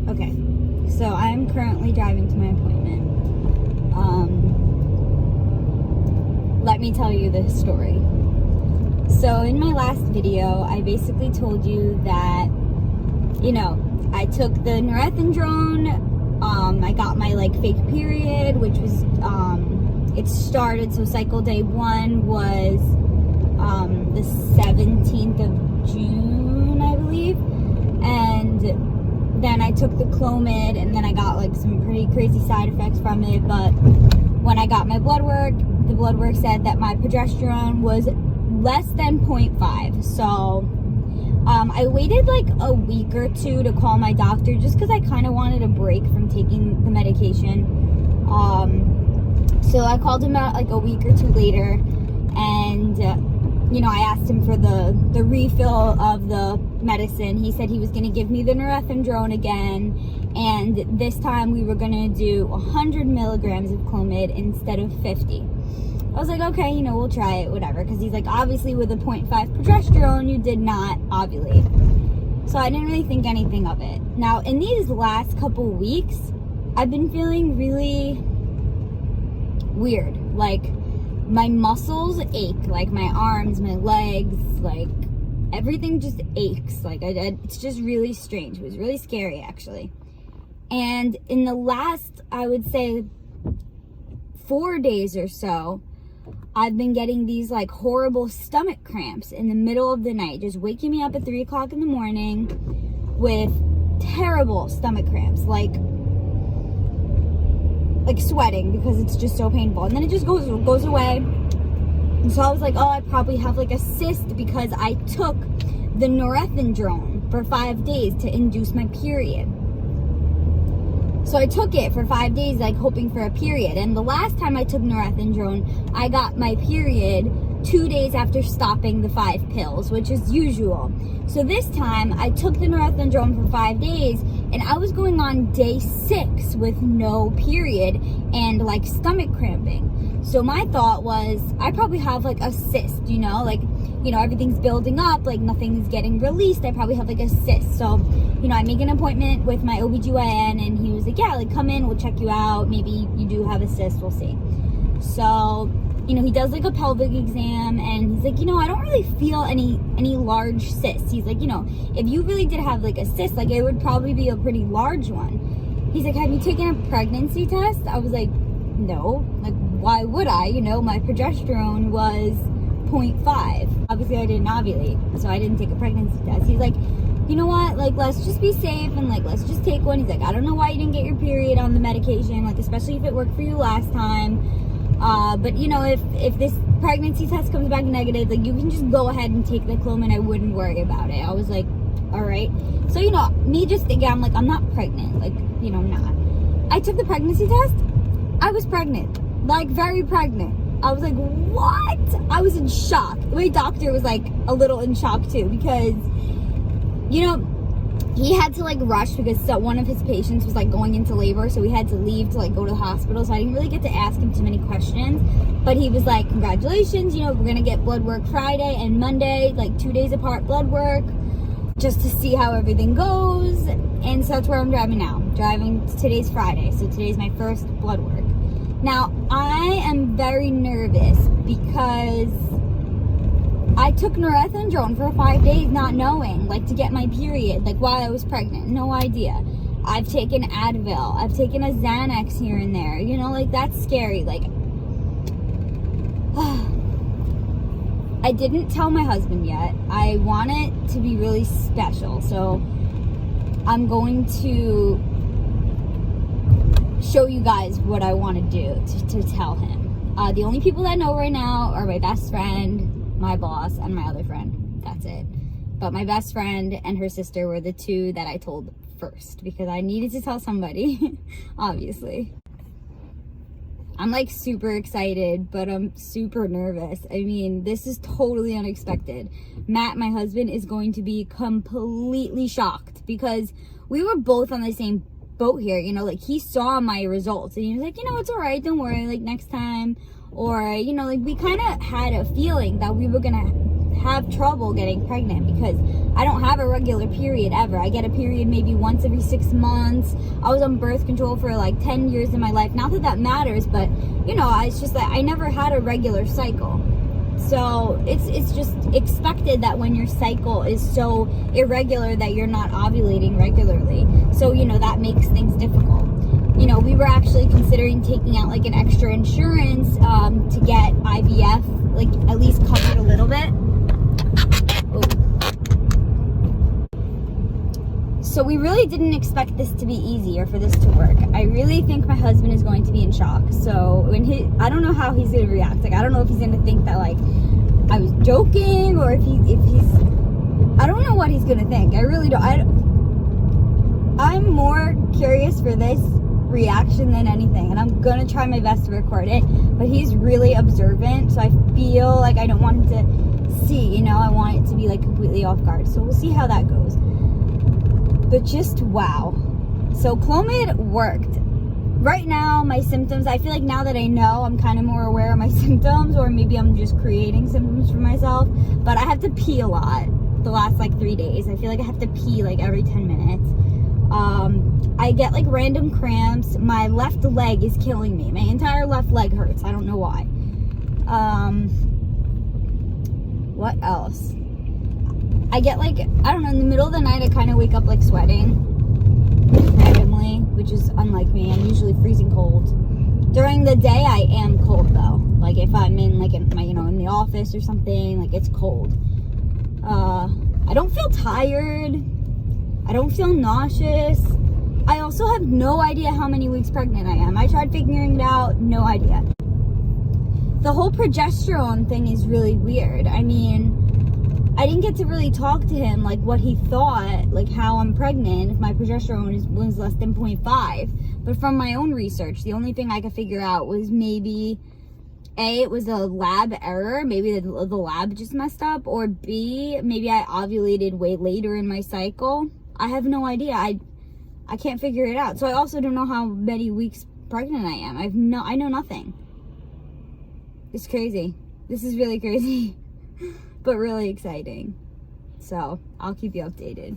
Okay, so I'm currently driving to my appointment. Let me tell you this story. So in my last video, I basically told you that, you know, I took the norethindrone, I got my fake period, which was, it started, so cycle day 1 was the 17th of June, I believe, and then I took the Clomid, and then I got some pretty crazy side effects from it. But when I got my blood work, the blood work said that my progesterone was less than 0.5. So I waited a week or two to call my doctor just because I kind of wanted a break from taking the medication. So I called him out a week or two later, and I asked him for the refill of the medicine. He said he was going to give me the norethindrone again, and this time we were going to do 100 milligrams of Clomid instead of 50. I was like, okay, we'll try it, whatever, because he's like, obviously with a 0.5 progesterone, you did not ovulate. So I didn't really think anything of it. Now, in these last couple weeks, I've been feeling really weird. My muscles ache, my arms, my legs, everything just aches. It's just really strange. It was really scary, actually. And in the last, I would say, 4 days or so, I've been getting these horrible stomach cramps in the middle of the night, just waking me up at 3 o'clock in the morning with terrible stomach cramps, like sweating because it's just so painful, and then it just goes away. And so I was like, oh, I probably have a cyst because I took the norethindrone for 5 days to induce my period. So I took it for 5 days, hoping for a period. And the last time I took norethindrone, I got my period 2 days after stopping the 5 pills, which is usual. So this time I took the norethindrone for 5 days, and I was going on day 6 with no period and stomach cramping. So my thought was, I probably have a cyst, everything's building up, nothing's getting released. I probably have a cyst. So, I make an appointment with my OBGYN, and he was like, yeah, come in, we'll check you out. Maybe you do have a cyst, we'll see. So, he does a pelvic exam, and he's like, I don't really feel any large cysts. He's like, if you really did have a cyst, it would probably be a pretty large one. He's like, have you taken a pregnancy test? I was like, no. Why would I? My progesterone was 0.5. Obviously I didn't ovulate, so I didn't take a pregnancy test. He's like, you know what, let's just be safe, and let's just take one. He's like, I don't know why you didn't get your period on the medication, especially if it worked for you last time. But if this pregnancy test comes back negative, you can just go ahead and take the Clomid. I wouldn't worry about it. I was like, all right. So, me just thinking, I'm I'm not pregnant. I'm not. I took the pregnancy test. I was pregnant. Very pregnant. I was like, what? I was in shock. My doctor was a little in shock too, because, he had to rush because one of his patients was going into labor, so we had to leave to go to the hospital. So I didn't really get to ask him too many questions, but he was like, congratulations, we're gonna get blood work Friday and Monday, 2 days apart blood work, just to see how everything goes. And so that's where I'm driving now. Today's Friday, so today's my first blood work. Now, I am very nervous because I took norethindrone for 5 days not knowing, to get my period, while I was pregnant. No idea. I've taken Advil. I've taken a Xanax here and there. That's scary. I didn't tell my husband yet. I want it to be really special. So I'm going to show you guys what I want to do to tell him. The only people that know right now are my best friend, my boss, and my other friend. That's it. But my best friend and her sister were the two that I told first, because I needed to tell somebody, obviously. I'm super excited, but I'm super nervous. I mean, this is totally unexpected. Matt, my husband, is going to be completely shocked because we were both on the same boat here. He saw my results and he was like, it's all right, don't worry, next time. Or, we kind of had a feeling that we were gonna have trouble getting pregnant because I don't have a regular period ever. I get a period maybe once every 6 months. I was on birth control for like 10 years in my life. Not that that matters, but you know, it's just that I never had a regular cycle. So it's just expected that when your cycle is so irregular that you're not ovulating regularly. So, you know, that makes things difficult. You know, we were actually considering taking out like an extra insurance to get IVF, like at least covered a little bit. Oh. So we really didn't expect this to be easy or for this to work. I really think my husband is going to be in shock. So I don't know how he's going to react. Like, I don't know if he's going to think that like I was joking or if he's, I don't know what he's going to think. I really don't. I'm more curious for this reaction than anything, and I'm gonna try my best to record it, but he's really observant, so I feel like I don't want him to see, you know, I want it to be like completely off guard. So we'll see how that goes. But just wow. So Clomid worked. Right now my symptoms, I feel like now that I know, I'm kind of more aware of my symptoms, or maybe I'm just creating symptoms for myself, but I have to pee a lot the last like 3 days. I feel like I have to pee like every 10 minutes. I get like random cramps. My left leg is killing me. My entire left leg hurts. I don't know why. What else? I get like, I don't know, in the middle of the night I kind of wake up like sweating randomly, which is unlike me. I'm usually freezing cold. During the day I am cold though. Like if I'm in like in my, you know, in the office or something, like it's cold. I don't feel tired. I don't feel nauseous. I also have no idea how many weeks pregnant I am. I tried figuring it out, no idea. The whole progesterone thing is really weird. I mean, I didn't get to really talk to him like what he thought, like how I'm pregnant if my progesterone was less than 0.5. But from my own research, the only thing I could figure out was maybe A, it was a lab error, maybe the lab just messed up, or B, maybe I ovulated way later in my cycle. I have no idea. I can't figure it out. So I also don't know how many weeks pregnant I am. I know nothing. It's crazy. This is really crazy, but really exciting. So I'll keep you updated.